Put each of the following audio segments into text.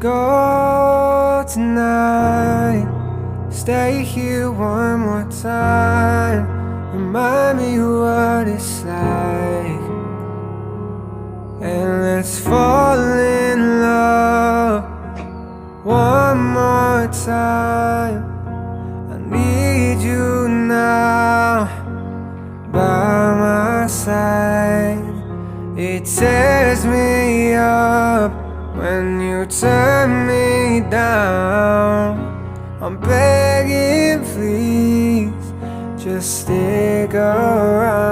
go tonight. Stay here one more time. Remind me what it's like, and let's fall in love one more time. I need you now by my side. It tears me up when you turn me down. I'm begging, please, just stick around.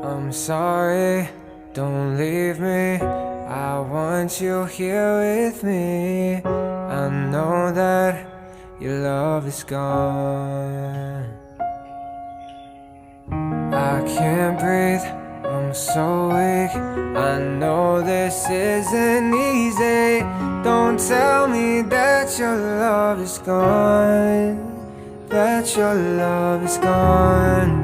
I'm sorry, don't leave me. I want you here with me. I know that your love is gone. I can't breathe, I'm so weak. I know this isn't easy. Don't tell me that your love is gone, that your love is gone.